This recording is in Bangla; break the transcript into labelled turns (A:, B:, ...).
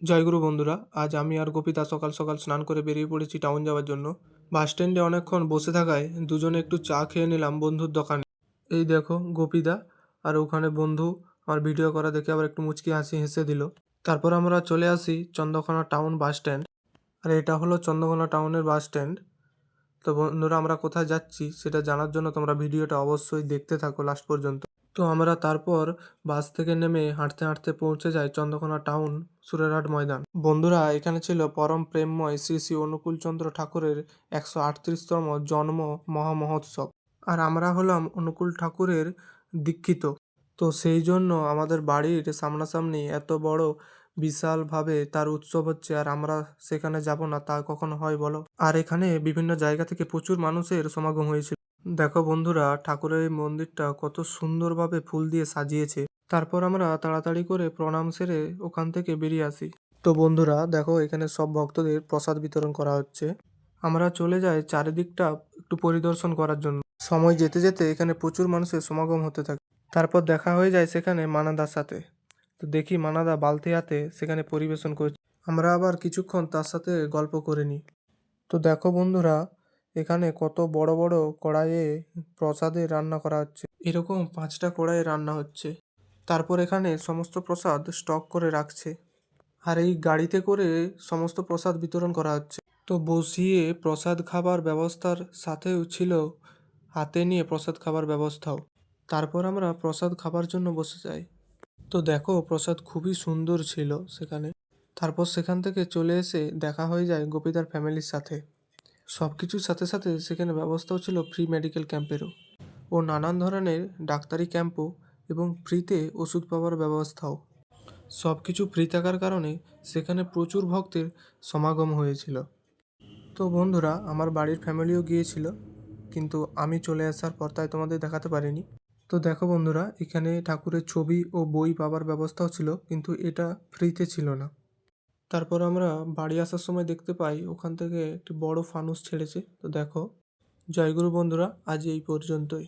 A: জয়গুরু বন্ধুরা, আজ আমি আর গোপিতা সকাল সকাল স্নান করে বেরিয়ে পড়েছি টাউন যাওয়ার জন্য। বাস স্ট্যান্ডে অনেকক্ষণ বসে থাকায় দুজনে একটু চা খেয়ে নিলাম বন্ধুর দোকানে। এই দেখো গোপিতা আর ওখানে বন্ধু আমার ভিডিও করা দেখে আবার একটু মুচকি হাসি হেসে দিল। তারপর আমরা চলে আসি চন্দ্রকোনা টাউন বাস স্ট্যান্ড। আর এটা হলো চন্দ্রকোনা টাউনের বাস স্ট্যান্ড। তো বন্ধুরা, আমরা কোথায় যাচ্ছি সেটা জানার জন্য তোমরা ভিডিওটা অবশ্যই দেখতে থাকো লাস্ট পর্যন্ত। তো আমরা তারপর বাস থেকে নেমে হাঁটতে হাঁটতে পৌঁছে যাই চন্দ্রকোনা টাউন সুরেরহাট ময়দান। বন্ধুরা, এখানে ছিল পরম প্রেমময় শ্রী শ্রী অনুকূলচন্দ্র ঠাকুরের 138তম জন্ম মহামহোৎসব। আর আমরা হলাম অনুকূল ঠাকুরের দীক্ষিত। তো সেই জন্য আমাদের বাড়ির সামনাসামনি এত বড় বিশালভাবে তার উৎসব হচ্ছে, আর আমরা সেখানে যাব না তা কখনো হয় বলো? আর এখানে বিভিন্ন জায়গা থেকে প্রচুর মানুষের সমাগম হয়েছিল। দেখো বন্ধুরা, ঠাকুরের এই মন্দিরটা কত সুন্দরভাবে ফুল দিয়ে সাজিয়েছে। তারপর আমরা তাড়াতাড়ি করে প্রণাম সেরে ওখান থেকে বেরিয়ে আসি। তো বন্ধুরা দেখো, এখানে সব ভক্তদের প্রসাদ বিতরণ করা হচ্ছে। আমরা চলে যাই চারিদিকটা একটু পরিদর্শন করার জন্য। সময় যেতে যেতে এখানে প্রচুর মানুষের সমাগম হতে থাকে। তারপর দেখা হয়ে যায় সেখানে মানাদার সাথে। তো দেখি মানাদা বালতি হাতে সেখানে পরিবেশন করছে। আমরা আবার কিছুক্ষণ তার সাথে গল্প করে নিই। তো দেখো বন্ধুরা, এখানে কত বড় বড় কড়াইয়ে প্রসাদে রান্না করা হচ্ছে। এরকম 5টা কড়াইয়ে রান্না হচ্ছে। তারপর এখানে সমস্ত প্রসাদ স্টক করে রাখছে। আর এই গাড়িতে করে সমস্ত প্রসাদ বিতরণ করা হচ্ছে। তো বসিয়ে প্রসাদ খাবার ব্যবস্থার সাথেও ছিল হাতে নিয়ে প্রসাদ খাবার ব্যবস্থাও। তারপর আমরা প্রসাদ খাবার জন্য বসে যাই। তো দেখো, প্রসাদ খুবই সুন্দর ছিল সেখানে। তারপর সেখান থেকে চলে এসে দেখা হয়ে যায় গোপীদার ফ্যামিলির সাথে। সব কিছুর সাথে সাথে সেখানে ব্যবস্থাও ছিল ফ্রি মেডিকেল ক্যাম্পেরও, ও নানান ধরনের ডাক্তারি ক্যাম্পও, এবং ফ্রিতে ওষুধ পাওয়ার ব্যবস্থাও। সব কিছু ফ্রি থাকার কারণে সেখানে প্রচুর ভক্তের সমাগম হয়েছিল। তো বন্ধুরা, আমার বাড়ির ফ্যামিলিও গিয়েছিল, কিন্তু আমি চলে আসার পর তাই তোমাদের দেখাতে পারিনি। তো দেখো বন্ধুরা, এখানে ঠাকুরের ছবি ও বই পাওয়ার ব্যবস্থাও ছিল, কিন্তু এটা ফ্রিতে ছিল না। তারপর আমরা বাড়ি আসার সময় দেখতে পাই ওখান থেকে একটি বড় ফানুস ছেড়েছে। তো দেখো, জয়গুরু বন্ধুরা, আজ এই পর্যন্তই।